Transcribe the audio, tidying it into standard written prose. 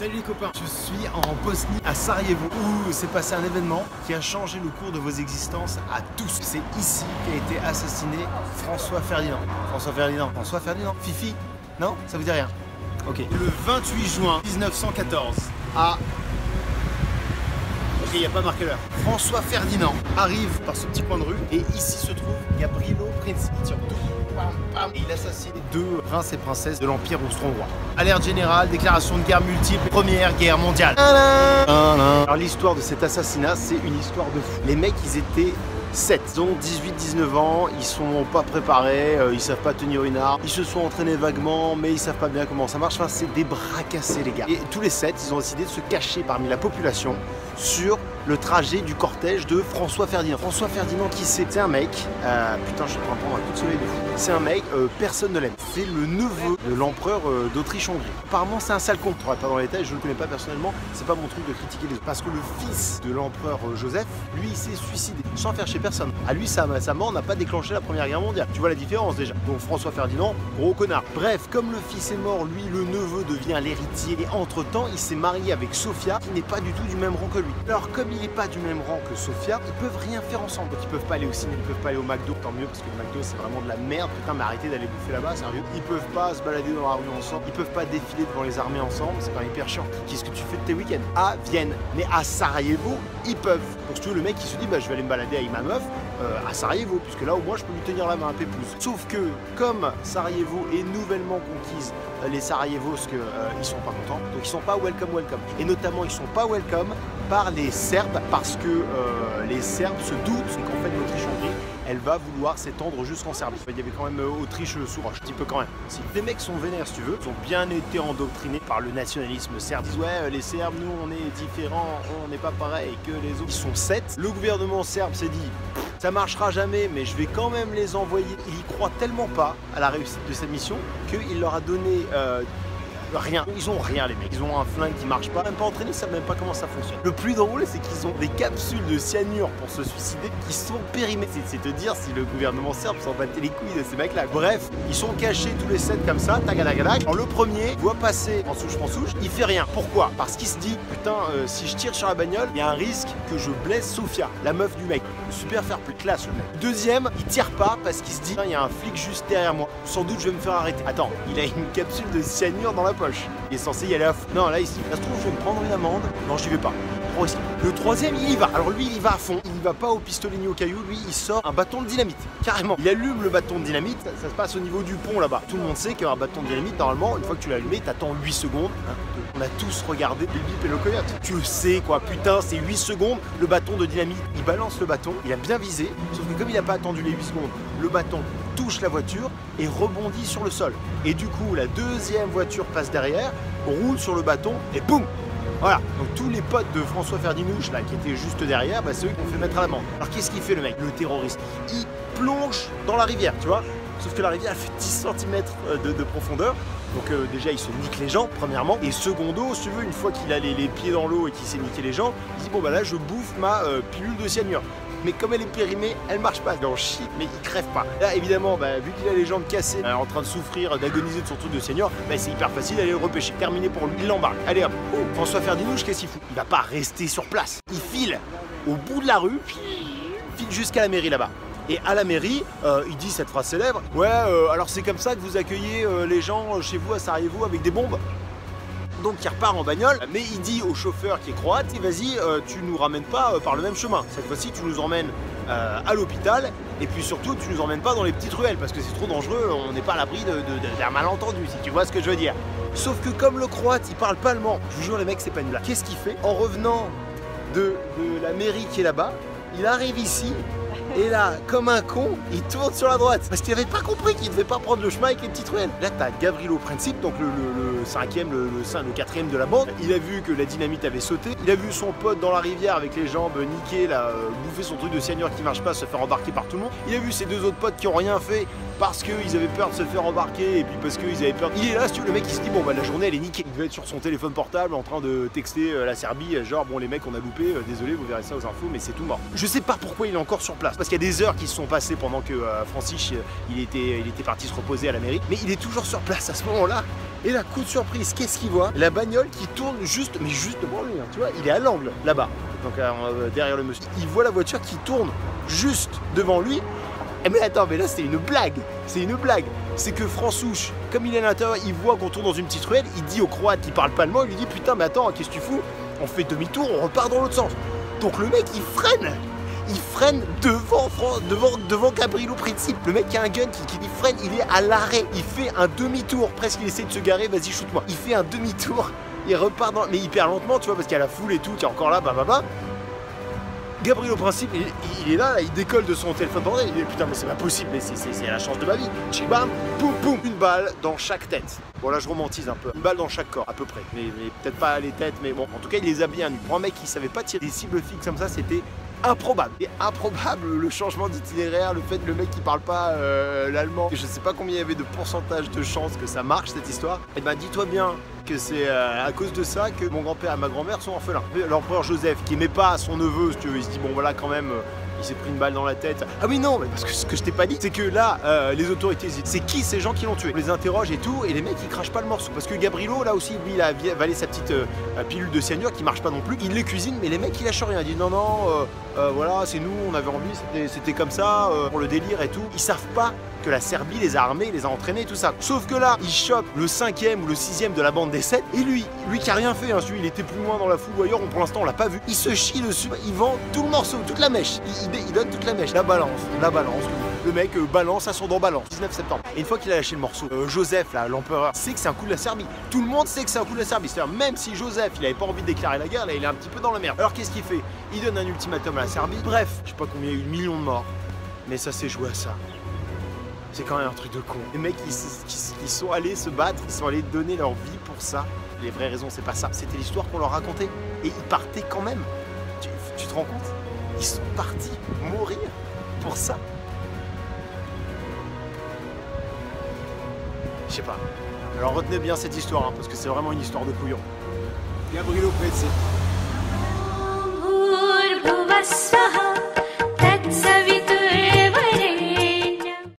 Salut les copains, je suis en Bosnie, à Sarajevo, où s'est passé un événement qui a changé le cours de vos existences à tous. C'est ici qu'a été assassiné François Ferdinand. François Ferdinand Fifi? Non? Ça vous dit rien? Ok. Le 28 juin 1914, à... Ok, il n'y a pas marqué l'heure. François Ferdinand arrive par ce petit coin de rue et ici se trouve Gavrilo Princip. Il tire deux, pam, pam, et il assassine les deux princes et princesses de l'Empire austro-hongrois. Alerte générale, déclaration de guerre multiple, première guerre mondiale. Alors l'histoire de cet assassinat, c'est une histoire de fou. Les mecs, ils étaient 7, ils ont 18-19 ans, ils sont pas préparés, ils savent pas tenir une arme, ils se sont entraînés vaguement, mais ils savent pas bien comment ça marche. Enfin, c'est des bras cassés, les gars. Et tous les 7, ils ont décidé de se cacher parmi la population sur le trajet du cortège de François Ferdinand. François Ferdinand, qui c'est? C'est un mec, putain, je suis en train de prendre un coup de soleil de fou. C'est un mec, personne ne l'aime. C'est le neveu de l'empereur d'Autriche-Hongrie. Apparemment, c'est un sale con. Je ne pas dans les détails, je ne le connais pas personnellement. C'est pas mon truc de critiquer les autres. Parce que le fils de l'empereur Joseph, lui, il s'est suicidé sans faire chez personne. À lui, sa mort n'a pas déclenché la Première Guerre mondiale. Tu vois la différence déjà. Donc François Ferdinand, gros connard. Bref, comme le fils est mort, lui, le neveu devient l'héritier. Et entre-temps, il s'est marié avec Sofia, qui n'est pas du tout du même rang que lui. Alors, comme il n'est pas du même rang que Sofia, ils peuvent rien faire ensemble. Donc, ils peuvent pas aller au cinéma, ils peuvent pas aller au McDo, tant mieux, parce que le McDo, c'est vraiment de la merde. Putain, mais arrêtez d'aller bouffer là-bas, sérieux. Ils peuvent pas se balader dans la rue ensemble, ils peuvent pas défiler devant les armées ensemble, c'est pas hyper chiant. Qu'est-ce que tu fais de tes week-ends? À Vienne. Mais à Sarajevo, ils peuvent. Pour si tu veux, le mec, il se dit, bah, je vais aller me balader avec ma meuf à Sarajevo, puisque là, au moins, je peux lui tenir la main un peu plus. Sauf que, comme Sarajevo est nouvellement conquise, les Sarajevos, ils sont pas contents, donc ils sont pas welcome. Et notamment, ils sont pas welcome par les Serbes, parce que les Serbes se doutent qu'en fait, l'Autriche-Hongrie, elle va vouloir s'étendre jusqu'en Serbie. Il y avait quand même Autriche sous roche, un petit peu quand même. Si les mecs sont vénères, si tu veux, ils ont bien été endoctrinés par le nationalisme serbe. Ils disent ouais, les Serbes, nous on est différents, on n'est pas pareil que les autres. Ils sont 7. Le gouvernement serbe s'est dit ça marchera jamais, mais je vais quand même les envoyer. Il y croit tellement pas à la réussite de cette mission qu'il leur a donné rien. Ils ont rien, les mecs. Ils ont un flingue qui marche pas. Même pas entraîné, ils savent même pas comment ça fonctionne. Le plus drôle, c'est qu'ils ont des capsules de cyanure pour se suicider qui sont périmées. C'est te dire si le gouvernement serbe s'en battait les couilles de ces mecs-là. Bref, ils sont cachés tous les 7 comme ça, tagadagadac. Alors le premier voit passer en souche, il fait rien. Pourquoi? Parce qu'il se dit, putain, si je tire sur la bagnole, il y a un risque que je blesse Sofia, la meuf du mec. Super fair play, classe le mec. Deuxième, il tire pas parce qu'il se dit, il y a un flic juste derrière moi. Sans doute, je vais me faire arrêter. Attends, il a une capsule de cyanure dans la poche. Il est censé y aller à fond. Non, là, ici, ça se trouve, je vais me prendre une amende. Non, j'y vais pas. Le troisième, il y va. Alors lui, il y va à fond. Il y va pas au pistolet ni au caillou. Lui, il sort un bâton de dynamite. Carrément. Il allume le bâton de dynamite. Ça se passe au niveau du pont là-bas. Tout le monde sait qu'un bâton de dynamite, normalement, une fois que tu l'as allumé, t'attends 8 secondes. On a tous regardé Bill Bip et le coyote. Tu le sais, quoi. Putain, c'est 8 secondes. Le bâton de dynamite, il balance le bâton. Il a bien visé. Sauf que comme il n'a pas attendu les 8 secondes, le bâton touche la voiture et rebondit sur le sol. Et du coup, la deuxième voiture passe derrière, roule sur le bâton et boum! Voilà, donc tous les potes de François Ferdinouche là qui étaient juste derrière, bah, c'est eux qui ont fait mettre à l'amende. Alors qu'est-ce qu'il fait le mec, le terroriste? Il plonge dans la rivière, tu vois. Sauf que la rivière elle fait 10 cm de profondeur. Donc déjà il se nique les jambes premièrement. Et secondo, si tu veux, une fois qu'il a les pieds dans l'eau et qu'il s'est niqué les jambes, il dit bon bah là je bouffe ma pilule de cyanure. Mais comme elle est périmée, elle marche pas. Il en chie, mais il crève pas. Là, évidemment, bah, vu qu'il a les jambes cassées, en train de souffrir, d'agoniser de son truc de cyanure, bah, c'est hyper facile d'aller le repêcher. Terminé pour lui, il l'embarque. Allez hop. François Ferdinouche, qu'est-ce qu'il fout? Il va pas rester sur place. Il file au bout de la rue, file jusqu'à la mairie là-bas. Et à la mairie, il dit cette phrase célèbre. Ouais, alors c'est comme ça que vous accueillez les gens chez vous à Sarajevo avec des bombes? Donc il repart en bagnole, mais il dit au chauffeur qui est croate, vas-y, tu nous ramènes pas par le même chemin. Cette fois-ci, tu nous emmènes à l'hôpital, et puis surtout, tu nous emmènes pas dans les petites ruelles, parce que c'est trop dangereux, on n'est pas à l'abri d'un malentendu, si tu vois ce que je veux dire. Sauf que comme le croate, il parle pas allemand, je vous jure les mecs, c'est pas une blague. Qu'est-ce qu'il fait? En revenant de la mairie qui est là-bas, il arrive ici, et là, comme un con, il tourne sur la droite. Parce qu'il avait pas compris qu'il devait pas prendre le chemin avec les petites ruelles. Là, t'as Gavrilo Princip, donc le cinquième, le quatrième de la bande. Il a vu que la dynamite avait sauté. Il a vu son pote dans la rivière avec les jambes niquées, là, bouffer son truc de cyanure qui marche pas, se faire embarquer par tout le monde. Il a vu ses deux autres potes qui ont rien fait parce qu'ils avaient peur de se faire embarquer et puis parce qu'ils avaient peur. Il est là, si tu veux, le mec il se dit bon bah la journée elle est niquée. Il devait être sur son téléphone portable en train de texter la Serbie, genre bon les mecs on a loupé, désolé vous verrez ça aux infos mais c'est tout mort. Je sais pas pourquoi il est encore sur place, parce qu'il y a des heures qui se sont passées pendant que Francis il était parti se reposer à la mairie, mais il est toujours sur place à ce moment-là. Et là, coup de surprise, qu'est-ce qu'il voit? La bagnole qui tourne juste, mais juste devant lui, hein, tu vois, il est à l'angle, là-bas, donc derrière le monsieur. Il voit la voiture qui tourne juste devant lui. Mais attends, mais là c'est une blague, c'est une blague. C'est que Françouche, comme il est à l'intérieur, il voit qu'on tourne dans une petite ruelle, il dit au Croate qui parle pas allemand, il lui dit putain mais attends, qu'est-ce que tu fous? On fait demi-tour, on repart dans l'autre sens. Donc le mec il freine devant Gabrielo Princip. Le mec qui a un gun qui freine, il est à l'arrêt, il fait un demi-tour, presque il essaie de se garer, vas-y shoot-moi. Il fait un demi-tour, il repart mais hyper lentement, tu vois, parce qu'il y a la foule et tout, qui est encore là, bah. Gabrielo Princip, il est là, il décolle de son téléphone portable, il dit putain mais c'est pas possible, mais c'est la chance de ma vie. Bam, boum, boum, une balle dans chaque tête. Bon là je romantise un peu, une balle dans chaque corps à peu près, mais peut-être pas les têtes, mais bon, en tout cas il les a bien eu. Pour un mec qui savait pas tirer des cibles fixes comme ça, c'était improbable. Et improbable le changement d'itinéraire, le fait que le mec qui parle pas l'allemand, je sais pas combien il y avait de pourcentage de chances que ça marche cette histoire. Et ben dis-toi bien que c'est à cause de ça que mon grand-père et ma grand-mère sont orphelins. L'empereur Joseph qui aimait pas son neveu, si tu veux, il se dit bon voilà quand même, il s'est pris une balle dans la tête. Ah oui non, mais parce que ce que je t'ai pas dit, c'est que là, les autorités hésitent. C'est qui ces gens qui l'ont tué? On les interroge et tout, et les mecs ils crachent pas le morceau. Parce que Gabrielo, là aussi, lui il a avalé sa petite pilule de cyanure qui marche pas non plus. Il les cuisine, mais les mecs ils lâchent rien. Ils disent non non, voilà, c'est nous, on avait envie, c'était comme ça, pour le délire et tout. Ils savent pas que la Serbie les a armés, les a entraînés, tout ça. Sauf que là, il chope le 5e ou le 6e de la bande des 7, et lui qui a rien fait, hein, celui il était plus loin dans la foule ou ailleurs, pour l'instant on l'a pas vu. Il se chie dessus, il vend tout le morceau, toute la mèche. Il donne toute la mèche, la balance. Le mec balance à son dent balance. 19 septembre. Et une fois qu'il a lâché le morceau, Joseph, là, l'empereur, sait que c'est un coup de la Serbie. Tout le monde sait que c'est un coup de la Serbie. C'est-à-dire, même si Joseph, il avait pas envie de déclarer la guerre, là, il est un petit peu dans la merde. Alors qu'est-ce qu'il fait? Il donne un ultimatum à la Serbie. Bref, je sais pas combien il y a eu, millions de morts. Mais ça s'est joué à ça. C'est quand même un truc de con. Les mecs, ils sont allés se battre, ils sont allés donner leur vie pour ça. Les vraies raisons, c'est pas ça. C'était l'histoire qu'on leur racontait. Et ils partaient quand même. Tu te rends compte? Ils sont partis mourir pour ça. Je sais pas. Alors retenez bien cette histoire, hein, parce que c'est vraiment une histoire de couillon. Gabrielo Princip.